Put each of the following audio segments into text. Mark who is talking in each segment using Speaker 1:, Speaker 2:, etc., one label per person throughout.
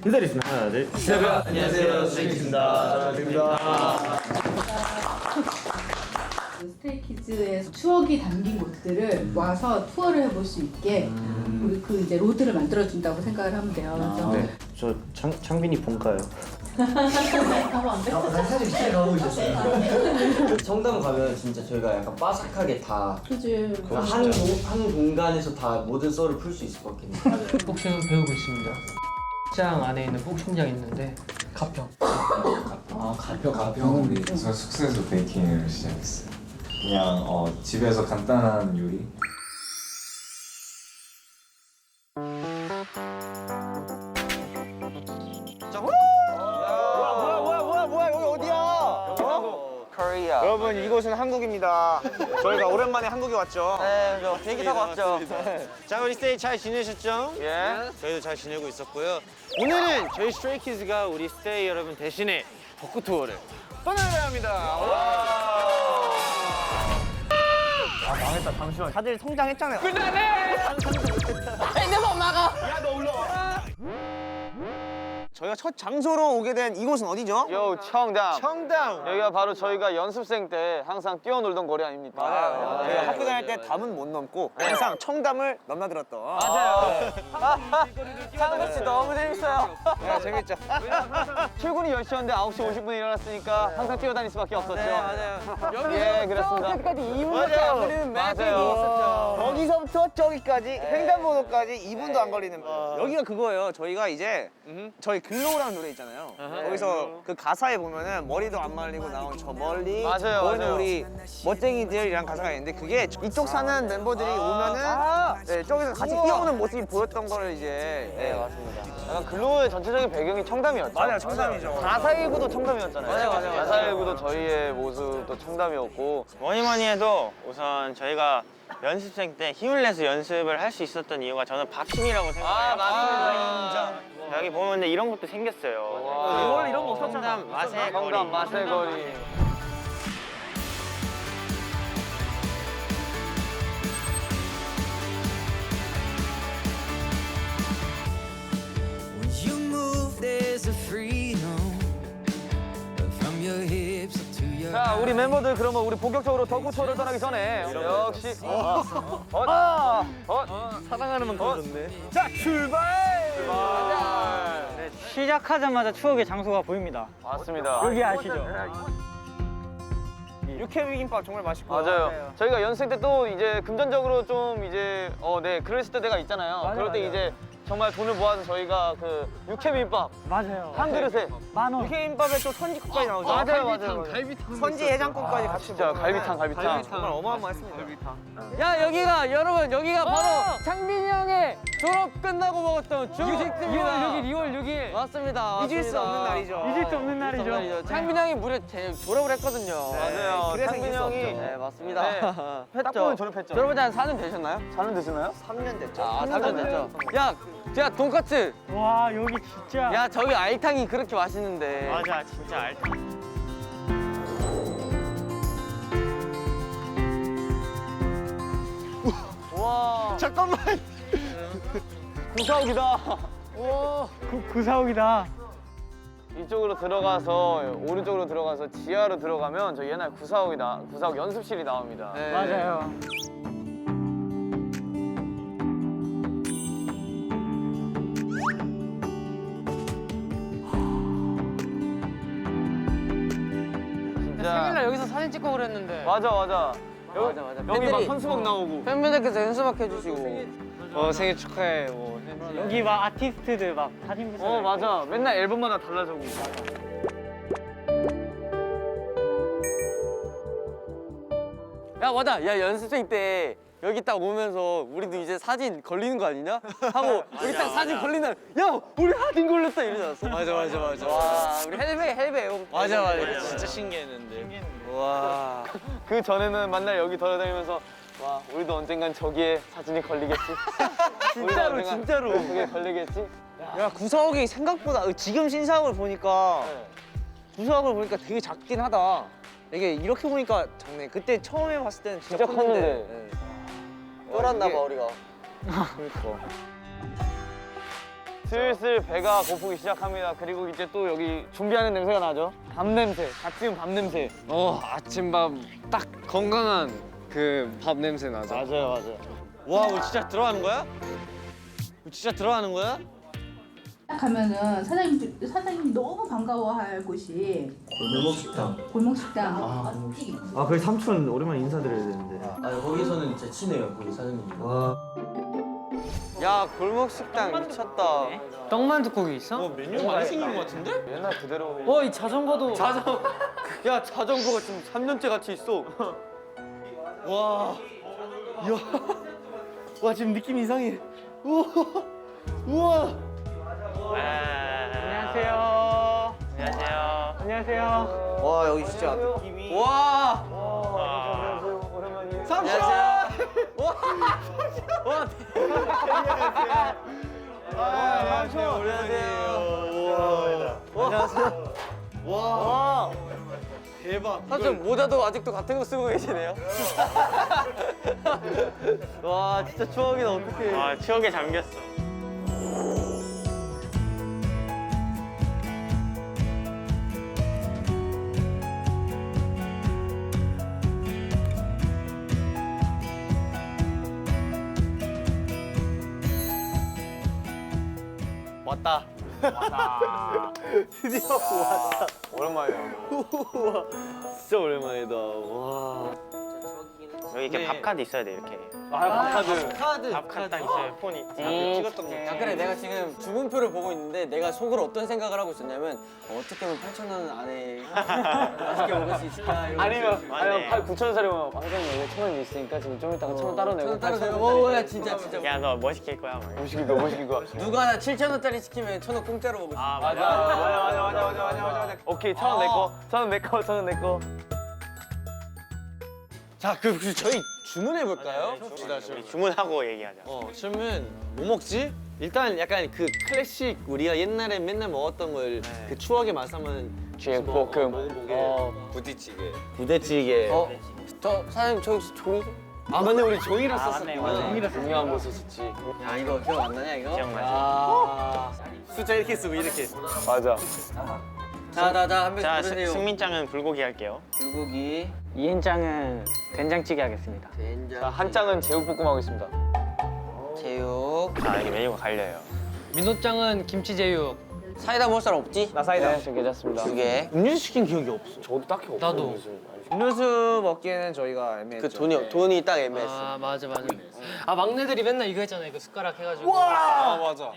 Speaker 1: 기다리겠습니다. 하나, 둘, 셋.
Speaker 2: 안녕하세요, 스트레이키즈입니다.
Speaker 3: 스트레이키즈의 추억이 담긴 곳들을 와서 투어를 해볼 수 있게 우리 그 이제 로드를 만들어준다고 생각을 하면 돼요. 그래서
Speaker 1: 네, 저 창빈이 본가요?
Speaker 3: 가면 안 돼?
Speaker 2: 사실 진짜 가고 있었어요.
Speaker 4: 청담 가면 진짜 저희가 약간 바삭하게 다
Speaker 3: 그치.
Speaker 4: 한 공간에서 다 모든 썰을 풀 수 있을 것 같긴 해요.
Speaker 5: 복싱을 배우고 있습니다. 직장 안에 있는 복싱장 있는데 가평.
Speaker 6: 가평은 저 숙소에서 베이킹을 시작했어요. 그냥 집에서 간단한 요리.
Speaker 2: 뭐야 여기 어디야? 코리아. 여러분 이곳은 한국입니다. 저희가 오랜만에 한국에 왔죠.
Speaker 4: 네, 저 비행기 타고 왔죠.
Speaker 1: 자, 우리 스테이 잘 지내셨죠?
Speaker 2: 예.
Speaker 1: 저희도 잘 지내고 있었고요. 오늘은 저희 스트레이키즈가 우리 스테이 여러분 대신에 벚꽃 투어를
Speaker 2: 떠나야 합니다. 아 망했다. 잠시만. 다들 성장했잖아요. 저희가 첫 장소로 오게 된 이곳은 어디죠?
Speaker 4: 요 청담.
Speaker 2: 청담.
Speaker 4: 여기가 바로 저희가 연습생 때 항상 뛰어놀던 거리 아닙니까?
Speaker 2: 맞아요. 저희가 학교 다닐 때 담은 못 넘고 항상 청담을 넘나들었던.
Speaker 4: 맞아요. 창섭 씨 너무 재밌어요.
Speaker 2: 네, 재밌죠.
Speaker 4: 출근이 10시였는데 9시 50분에 일어났으니까 항상 뛰어다닐 수밖에 없었죠.
Speaker 2: 네, 맞아요.
Speaker 4: 예, 그렇습니다.
Speaker 2: 저기까지 2분밖에 안 걸리는 매직이 있었죠. 거기서부터 저기까지 횡단보도까지 2분도 안 걸리는. 여기가 그거예요. 저희가 이제 저희 글로우라는 노래 있잖아요. 거기서 그 가사에 보면은 머리도 안 말리고 나온 저 멀리
Speaker 4: 맞아요,
Speaker 2: 보이는
Speaker 4: 맞아요.
Speaker 2: 우리 멋쟁이들이란 가사가 있는데 그게 이쪽 사는 멤버들이 오면은 네, 저기서 같이 뛰어오는 모습이 보였던 거를 이제 네, 맞습니다.
Speaker 4: 약간 글로우의 전체적인 배경이 청담이었죠.
Speaker 2: 맞아요, 청담이죠.
Speaker 4: 4.19도 청담이었잖아요.
Speaker 2: 맞아요.
Speaker 4: 4.19도 저희의 모습도 청담이었고.
Speaker 1: 뭐니 뭐니 해도 우선 저희가 연습생 때 힘을 내서 연습을 할 수 있었던 이유가 저는 밥심이라고 생각해요.
Speaker 4: 맞습니다.
Speaker 1: 여기 보면 이런 것도 생겼어요.
Speaker 2: 원래 이런 거 없었잖아.
Speaker 1: 청담 맛의 거리.
Speaker 4: 청담 맛의 거리.
Speaker 7: When you move, there's a freedom from your hips to your.
Speaker 4: 자, 우리 멤버들 그러면 우리 본격적으로 덕후 투어를 떠나기 전에 역시
Speaker 1: 사랑하는 만큼 좋네.
Speaker 2: 자, 출발!
Speaker 5: 네, 시작하자마자 추억의 장소가 보입니다.
Speaker 4: 맞습니다.
Speaker 5: 여기 아시죠?
Speaker 2: 육회비빔밥 정말 맛있고.
Speaker 4: 맞아요. 저희가 연습생 때 또 이제 금전적으로 좀 이제 네 그랬을 때가 있잖아요. 그럴 때 이제 정말 돈을 모아서 저희가 그 육회비빔밥
Speaker 5: 맞아요.
Speaker 4: 한 그릇에
Speaker 5: 10,000원.
Speaker 2: 육회비빔밥에 또 선지국까지 나오죠.
Speaker 4: 맞아요.
Speaker 2: 선지 해장국까지 같이
Speaker 4: 진짜
Speaker 2: 먹어요.
Speaker 4: 갈비탕.
Speaker 2: 정말 어마어마했습니다.
Speaker 5: 야, 여기가 여러분 여기가 바로 창빈이 형의 졸업 끝나고 먹었던 중식집입니다. 2월 6일. 맞습니다.
Speaker 2: 잊을 수 없는 날이죠.
Speaker 5: 잊을 수 없는 날이죠.
Speaker 4: 창빈 형이 무려 졸업을 했거든요. 맞아요.
Speaker 2: 그래서
Speaker 4: 창빈
Speaker 2: 잊을 수
Speaker 4: 형이
Speaker 2: 없죠.
Speaker 4: 네, 맞습니다. 딱 보면 졸업했죠. 졸업한 지 한 4년 되셨나요? 4년 되셨나요?
Speaker 2: 3년 됐죠.
Speaker 4: 아, 3년 됐죠. 야, 제가 돈까스.
Speaker 5: 와, 여기 진짜.
Speaker 4: 야, 저기 알탕이 그렇게 맛있는데.
Speaker 1: 맞아, 진짜 알탕.
Speaker 4: 와.
Speaker 2: 잠깐만.
Speaker 4: 구사옥이다.
Speaker 5: 구사옥이다.
Speaker 4: 이쪽으로 들어가서 오른쪽으로 들어가서 지하로 들어가면 저 옛날 구사옥 연습실이 나옵니다.
Speaker 5: 맞아요.
Speaker 4: 진짜.
Speaker 5: 생일날 여기서 사진 찍고 그랬는데.
Speaker 4: 맞아. 여기
Speaker 5: 팬들이-
Speaker 4: 막 현수막 나오고.
Speaker 5: 팬분들께서 연수막 해주시고.
Speaker 1: 생일 축하해. 뭐.
Speaker 5: 여기 막 아티스트들 막 사진 부서.
Speaker 4: 맞아. 맨날 앨범마다 달라지고. 야, 맞아. 야, 연습생 때 여기 딱 오면서 우리도 이제 사진 걸리는 거 아니냐? 하고 여기 딱 사진 걸리는 날, 야, 우리 사진 걸렸다 이러지 않았어? 맞아. 와, 우리 헬베.
Speaker 1: 맞아. 진짜 신기했는데. 와.
Speaker 4: 그 전에는 맨날 여기 돌아다니면서 와, 우리도 언젠간 저기에 사진이 걸리겠지. 진짜로 저기에 걸리겠지.
Speaker 2: 야, 구사옥이 생각보다 지금 신사옥을 보니까 구사옥을 보니까 되게 작긴 하다. 이게 이렇게 보니까 작네. 그때 처음에 봤을 때는 진짜 컸는데.
Speaker 4: 쫄았나 봐 우리가.
Speaker 2: 그러니까.
Speaker 4: 슬슬 배가 고프기 시작합니다. 그리고 이제 또 여기 준비하는 냄새가 나죠? 밥 냄새, 갓 지은 밥 냄새.
Speaker 5: 아침밥 딱 건강한 그 밥 냄새 나죠.
Speaker 4: 맞아요, 맞아요. 와, 우리 진짜 들어가는 거야? 우리 진짜 들어가는 거야?
Speaker 3: 딱 가면은 사장님이 너무 반가워할 곳이 골목식당.
Speaker 2: 아 그래 삼촌 오랜만에 인사드려야 되는데.
Speaker 4: 거기서는 진짜 친해요, 거기 사장님. 야, 골목 식당 미쳤다.
Speaker 5: 떡만둣국이 있어?
Speaker 4: 메뉴 많이 생긴 것 같은데? 옛날 그대로.
Speaker 5: 이 자전거도.
Speaker 4: 야, 자전거가 지금 3년째 같이 있어. 와,
Speaker 2: 와 지금 느낌 이상해. 우와.
Speaker 1: 안녕하세요. 안녕하세요.
Speaker 4: 안녕하세요.
Speaker 2: 와 여기 진짜 느낌이.
Speaker 4: 와, 삼촌. 안녕하세요.
Speaker 2: 삼촌.
Speaker 4: 안녕하세요. 안녕하세요. 와, 대박. 삼촌 모자도 아직도 같은 거 쓰고 계시네요. 와, 진짜 추억이다. 어떡해.
Speaker 1: 아, 추억에 잠겼어.
Speaker 4: 왔다.
Speaker 2: 드디어 왔다.
Speaker 4: 오랜만이야. 진짜 오랜만이다. 와.
Speaker 1: 여기 이렇게 밥카드 있어야 돼, 이렇게.
Speaker 4: 카드.
Speaker 1: 밥카드 딱 있어요, 폰이.
Speaker 4: 찍었던 거. 야, 그래, 내가 지금 주문표를 보고 있는데 내가 속으로 어떤 생각을 하고 있었냐면 어떻게 하면 8,000원 안에 맛있게 먹을 수 있을까 이런
Speaker 1: 아니면
Speaker 5: 9,000원짜리면 방송에 1,000원이 있으니까 지금 좀 이따가 1,000원 따로 내고.
Speaker 4: 따로 내고. 오, 야, 진짜.
Speaker 1: 야, 너 뭐 시킬 거야? 막.
Speaker 4: 뭐 시킬 거야? 누가 하나 7,000원짜리 시키면 1,000원 공짜로 먹을 수 있어.
Speaker 1: 아, 맞아.
Speaker 4: 오케이, 1,000원 내 거. 1,000원 내 거. 1,000원 내 거. 자, 그럼 저희 주문해 볼까요?
Speaker 1: 우리 주문하고 얘기하자.
Speaker 4: 그러면 뭐 먹지? 일단 약간 그 클래식 우리가 옛날에 맨날 먹었던 걸 그 추억의 맛 한번
Speaker 5: 볶음.
Speaker 4: 먹어보게. 부대찌개. 저 사장님 저 혹시 종이? 아 맞네, 우리 종이라 썼었구나.
Speaker 5: 중요한 거 썼었지.
Speaker 4: 야, 이거 기억 안 나냐 이거?
Speaker 1: 기억나지?
Speaker 4: 아, 숫자 이렇게 쓰고 이렇게.
Speaker 5: 맞아.
Speaker 4: 자, 한 명
Speaker 1: 자,
Speaker 4: 부르세요.
Speaker 1: 승민짱은 불고기 할게요.
Speaker 4: 불고기.
Speaker 5: 이엔장은 된장찌개 하겠습니다.
Speaker 4: 된장.
Speaker 5: 자, 한 장은 제육볶음 하겠습니다.
Speaker 4: 제육.
Speaker 1: 자, 여기 메뉴가 갈려요.
Speaker 5: 민호장은 김치제육.
Speaker 4: 사이다 먹을 사람 없지?
Speaker 2: 나 사이다.
Speaker 5: 네, 괜찮습니다.
Speaker 4: 2개.
Speaker 2: 음료수 시킨 기억이 없어.
Speaker 5: 저도 딱히 없어요. 나도.
Speaker 2: 음료수 먹기에는 저희가 애매했죠.
Speaker 4: 그 돈이 딱 애매했어.
Speaker 5: 아, 맞아. 아, 막내들이 맨날 이거 했잖아요. 그 숟가락 해가지고.
Speaker 4: 아, 맞아.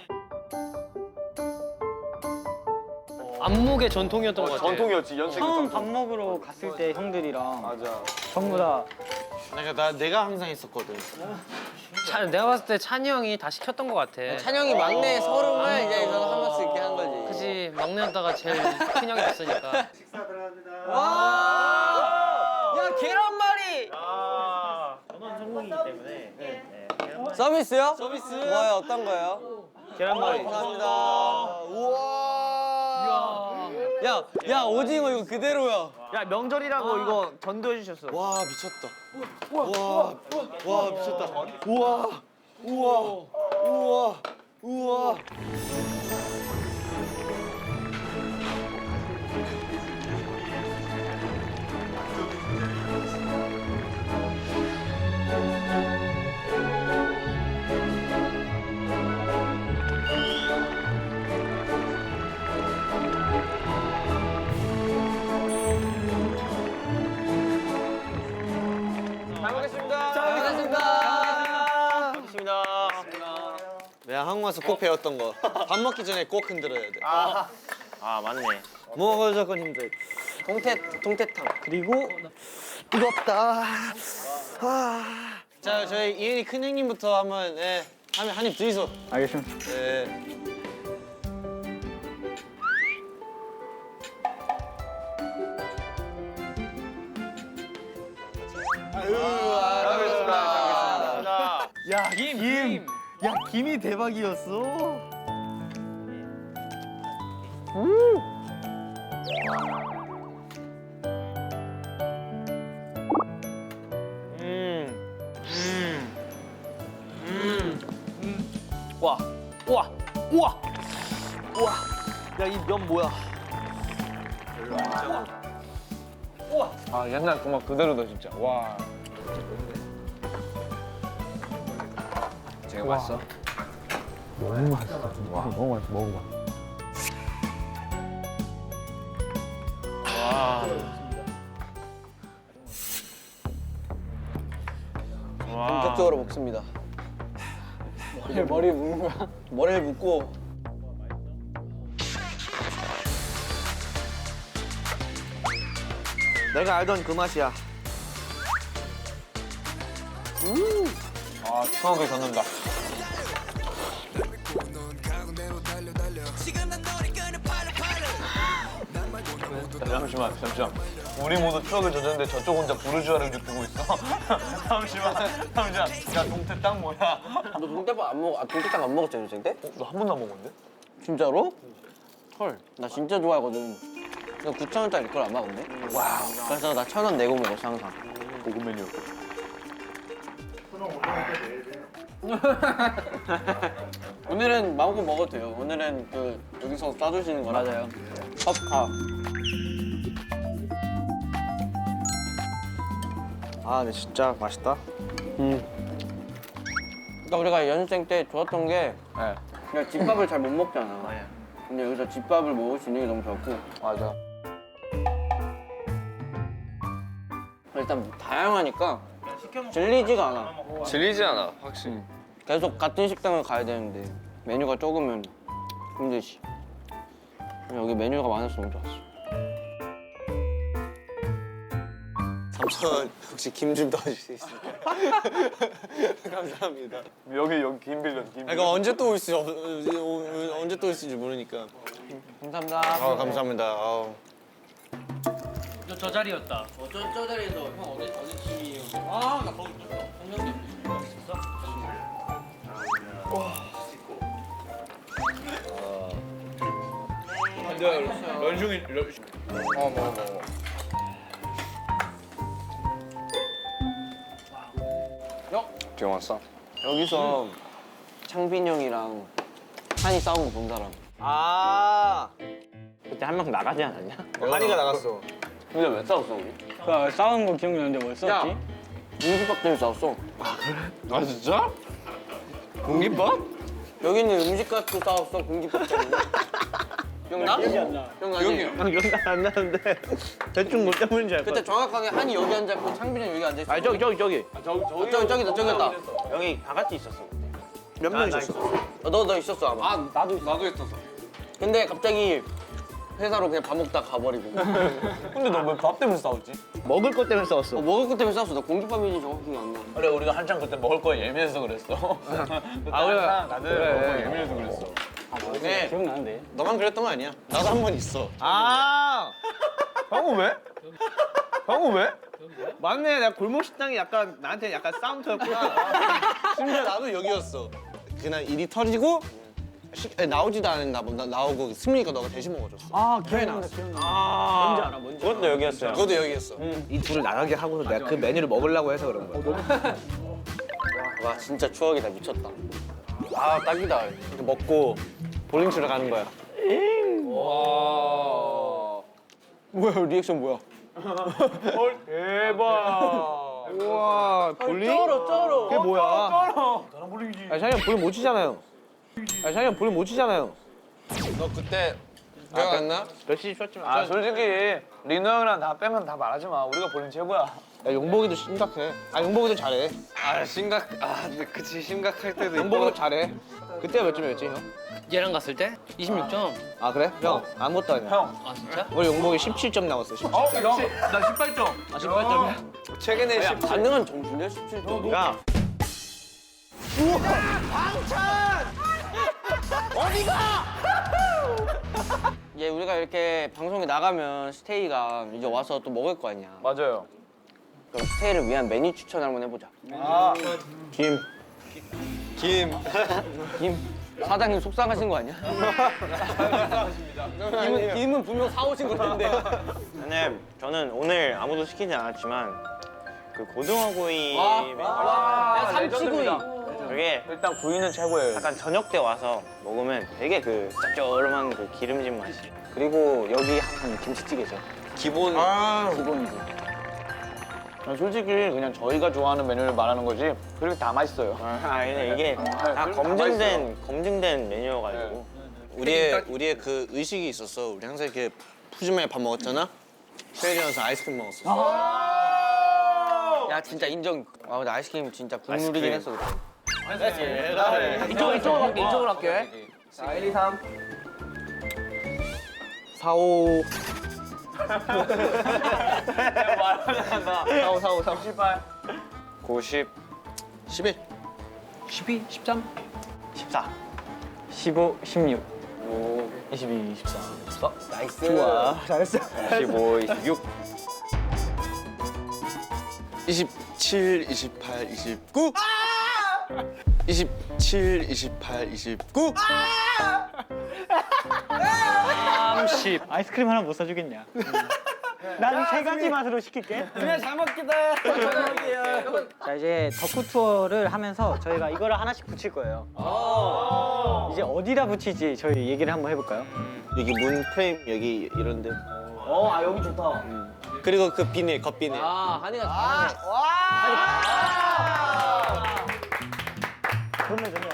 Speaker 5: 안목의 전통이었던 것 같아요.
Speaker 4: 전통이었지, 연습.
Speaker 2: 처음 밥 먹으러 갔을 때 형들이랑
Speaker 4: 맞아.
Speaker 2: 전부 다
Speaker 4: 내가 항상 했었거든.
Speaker 5: 내가 봤을 때 찬이 형이 다 시켰던 것 같아.
Speaker 4: 찬영이 막내 서름을 이제 저는 한 번씩 이렇게 한 거지.
Speaker 5: 그치, 막내였다가 제일 큰 형이 됐으니까.
Speaker 4: 와! 야, 계란말이!
Speaker 1: 전원 성공이기 때문에.
Speaker 4: 서비스요? 서비스. 뭐예요? 어떤 거예요?
Speaker 2: 계란말이.
Speaker 4: 감사합니다. 우와. 야, 오징어 이거 그대로야.
Speaker 2: 야 명절이라고 이거 전도해 주셨어.
Speaker 4: 와, 미쳤다. 와, 미쳤다. 우와. 잘 먹겠습니다.
Speaker 1: 좋습니다.
Speaker 4: 내가 한국 와서 꼭 배웠던 거. 밥 먹기 전에 꼭 흔들어야 돼.
Speaker 1: 아, 맞네.
Speaker 4: 뭐가 무조건 힘들. 동태탕. 그리고 뜨겁다. 자, 저희 이은이 큰 형님부터 한번 한입 드이소.
Speaker 2: 알겠습니다.
Speaker 4: 네.
Speaker 2: 야 김이 대박이었어.
Speaker 5: 우와.
Speaker 2: 야, 이 면 뭐야?
Speaker 8: 아 옛날 그 맛 그대로다 진짜. 와. 되게 맛있어.
Speaker 6: 너무 맛있어. 와.
Speaker 8: 너무 맛있어. 먹어봐.
Speaker 4: 본격적으로 먹습니다. 머리 묶는 거야? 머리를 묶고.
Speaker 2: 내가 알던 그 맛이야.
Speaker 8: 아 추억을 돋는다. 잠시만. 우리 모두 추억을 젖었는데 저쪽 혼자 부르주아를 느끼고 있어. 잠시만. 야 동태 땅 뭐야?
Speaker 4: 너 동태빵 안 먹어? 동태탕 안 먹었잖아, 요즘 때?
Speaker 8: 너 한 번도 안 먹었는데?
Speaker 4: 진짜로? 헐, 나 진짜 좋아하거든. 나 9,000원짜리 걸 안 먹었네? 와우. 그래서 나 1,000원 내고 먹었어, 항상.
Speaker 8: 고급 메뉴.
Speaker 4: 오늘은 마음껏 먹어도 돼요. 오늘은 여기서 싸주시는 거라. 맞아요. 컵카.
Speaker 2: 아, 근데 진짜 맛있다.
Speaker 4: 그러니까 우리가 연습생 때 좋았던 게
Speaker 8: 네.
Speaker 4: 그냥 집밥을 잘 못 먹잖아. 근데 여기서 집밥을 먹을 수 있는 게 너무 좋고
Speaker 8: 맞아.
Speaker 4: 일단 다양하니까 질리지가 않아.
Speaker 8: 질리지 않아 확실히.
Speaker 4: 계속 같은 식당을 가야 되는데 메뉴가 적으면 힘들지. 여기 메뉴가 많아서 너무 좋았어.
Speaker 2: 삼촌, 혹시 김 좀 넣어줄 수 있을까요? 감사합니다.
Speaker 8: 여기 김 빌런.
Speaker 2: 이거 언제 또 올지 언제 또 올지 모르니까.
Speaker 4: 감사합니다.
Speaker 2: 아, 감사합니다. 아우.
Speaker 5: 저 자리였다.
Speaker 4: 저 자리에서 형 어디 팀이에요?
Speaker 5: 아, 나 거기 있었어. 성경님 거기 있었어?
Speaker 8: 런숑이 먹어. 지금 왔어?
Speaker 4: 여기서 창빈 형이랑 한이 싸운 거 본 사람.
Speaker 2: 아,
Speaker 1: 그때 한 명 나가지 않았냐?
Speaker 2: 한이가 나갔어.
Speaker 4: 근데 왜 싸웠어 우리?
Speaker 5: 그 싸운 거 기억나는데 뭐 했었지?
Speaker 4: 공깃밥 때문에 싸웠어.
Speaker 8: 아 진짜? 공깃밥?
Speaker 4: 여기 있는 음식 갖고 싸웠어 공깃밥 때문에. 기억나?
Speaker 5: 기억이 안 나.
Speaker 4: 기억나지?
Speaker 1: 기억 안 나는데 대충 뭐 때문인지 알 것
Speaker 4: 그때
Speaker 1: 같아.
Speaker 4: 정확하게 한이 여기 앉아있고 창빈이 형 여기 앉아있어.
Speaker 2: 아니, 저기.
Speaker 4: 저기다 저기다.
Speaker 1: 여기 다 같이 있었어.
Speaker 2: 몇 명 있었어?
Speaker 4: 너 있었어 아마.
Speaker 8: 나도 있었어.
Speaker 4: 근데 갑자기 회사로 그냥 밥 먹다 가버리고.
Speaker 8: 근데 너 왜 밥 때문에 싸웠지?
Speaker 2: 먹을 것 때문에 싸웠어.
Speaker 4: 먹을 것 때문에 싸웠어. 나 공깃밥인지 정확히 안 나.
Speaker 8: 그래 우리가 한창 그때 먹을 거에 예민해서 그랬어.
Speaker 2: 아, 그래.
Speaker 8: 다들 먹을 거에 예민해서 그랬어.
Speaker 2: 네.
Speaker 5: 기억나는데?
Speaker 2: 너만 그랬던 거 아니야? 나도 한 번 있어.
Speaker 8: 아 형은 왜? 형은 왜?
Speaker 2: 맞네. 내가 골목 식당이 약간 나한테 약간 싸움터였구나. 심지어 나도 여기였어. 그날 일이 터지고 나오지도 않았나 보다. 나오고 승민이가 너가 대신 먹어줬어.
Speaker 5: 아, 기억난다. 뭔지 알아, 뭔지
Speaker 1: 그것도 여기였어요.
Speaker 2: 그것도 여기였어. 이 둘을 나가게 하고서 내가 그 메뉴를 먹으려고 해서 그런 거야.
Speaker 4: 와 진짜 추억이다 미쳤다.
Speaker 2: 아, 딱이다. 이렇게 먹고 볼링 치러 가는 거야.
Speaker 4: 뭐야 리액션 뭐야?
Speaker 8: 대박.
Speaker 2: 우와, 볼링?
Speaker 4: 쩔어.
Speaker 2: 그게 뭐야? 나랑 볼링이지. 아, 샤이 형 볼링 못 치잖아요. 아, 샤이 형 볼링 못 치잖아요.
Speaker 4: 너 그때 기억 안 나?
Speaker 2: 열심히 쳤지만.
Speaker 8: 아 솔직히 리노 형이랑 나 빼면 다 말하지 마. 우리가 볼링 최고야.
Speaker 2: 야, 용복이도 심각해. 아, 용복이도 잘해.
Speaker 8: 근데 그치 심각할 때도
Speaker 2: 용복이도 잘해. 그때 몇 점이었지, 형?
Speaker 5: 얘랑 갔을 때 26점.
Speaker 2: 아, 그래? 형, 아무것도 아니야.
Speaker 8: 형.
Speaker 5: 아, 진짜?
Speaker 2: 우리 용복이 17점 나왔어, 17점.
Speaker 8: 나 18점.
Speaker 2: 아, 18점이야?
Speaker 8: 최근에
Speaker 4: 야 가능한 점수냐 17점.
Speaker 2: 야.
Speaker 4: 얘 우리가 이렇게 방송에 나가면 스테이가 이제 와서 또 먹을 거 아니야.
Speaker 8: 맞아요.
Speaker 4: 그럼 스테이를 위한 메뉴 추천 한번 해보자.
Speaker 2: 김.
Speaker 4: 사장님 속상하신 거 아니야? 김은 분명 사오신 걸 텐데.
Speaker 1: 근데 저는 오늘 아무도 시키지 않았지만 그 고등어구이
Speaker 4: 야 삼치구이.
Speaker 1: 저게
Speaker 8: 일단 구이는 최고예요.
Speaker 1: 약간 저녁 때 와서 먹으면 되게 그 짭조름한 그 기름진 맛이.
Speaker 4: 그리고 여기 항상 김치찌개죠. 기본 기본이죠.
Speaker 8: 솔직히 그냥 저희가 좋아하는 메뉴를 말하는 거지. 그리고 다 맛있어요.
Speaker 1: 근데 이게 다 검증된 메뉴여가지고.
Speaker 9: 우리의 그 의식이 있었어. 우리 항상 이렇게 푸짐하게 밥 먹었잖아. 편의점 가서 아이스크림 먹었어.
Speaker 4: 야 진짜 인정. 아 근데 아이스크림 진짜 국룰이긴 했어.
Speaker 5: 이쪽으로 갈게. 이쪽으로 갈게.
Speaker 2: 4, 1, 2, 3.
Speaker 4: 4, 5.
Speaker 8: 45, 45, 38.
Speaker 1: 90,
Speaker 9: 11.
Speaker 5: 12, 13,
Speaker 1: 14.
Speaker 5: 15, 16.
Speaker 4: 22, 24.
Speaker 2: 나이스. 좋아. 잘했어.
Speaker 1: 15, 26.
Speaker 9: 27, 28, 29. 27, 28, 29.
Speaker 5: 30. 아이스크림 하나 못 사주겠냐? 난 세 가지 맛으로 시킬게.
Speaker 2: 그냥 잘 먹겠다.
Speaker 5: 자 이제 덕후 투어를 하면서 저희가 이거를 하나씩 붙일 거예요. 이제 어디다 붙이지 저희 얘기를 한번 해볼까요?
Speaker 9: 여기 문 프레임 여기 이런데.
Speaker 2: 아 여기 좋다.
Speaker 9: 그리고 그 비닐, 겉비닐.
Speaker 4: 아 한이가
Speaker 5: 좋네 좋네.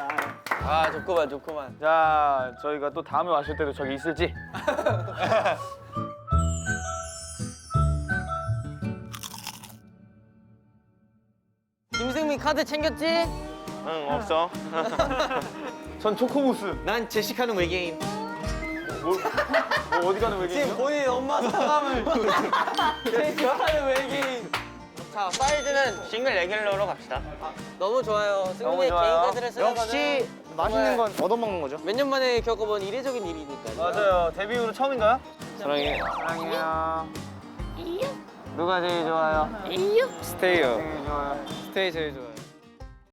Speaker 4: 아 좋구만 좋구만.
Speaker 8: 자, 저희가 또 다음에 왔을 때도 저기 있을지.
Speaker 4: 김승민 카드 챙겼지?
Speaker 1: 응, 없어.
Speaker 8: 전 초코무스.
Speaker 9: 난 제시카는 외계인.
Speaker 8: 어디 가는 외계인이요?
Speaker 4: 본인 엄마 성함을 제시카는 외계인. 자 사이즈는
Speaker 1: 싱글 레귤러로 갑시다.
Speaker 4: 너무 좋아요.
Speaker 8: 너무
Speaker 4: 승민의
Speaker 8: 좋아요.
Speaker 4: 개인 카드를 쓰는
Speaker 2: 역시 맛있는 건 얻어먹는 거죠.
Speaker 4: 몇 년 만에 겪어본 이례적인 일이니까요.
Speaker 8: 맞아요. 데뷔 후로 처음인가요?
Speaker 1: 사랑해.
Speaker 8: 사랑해요. 누가 제일 좋아요?
Speaker 1: 스테이요.
Speaker 8: 제일 좋아요.
Speaker 4: 스테이 제일 좋아요.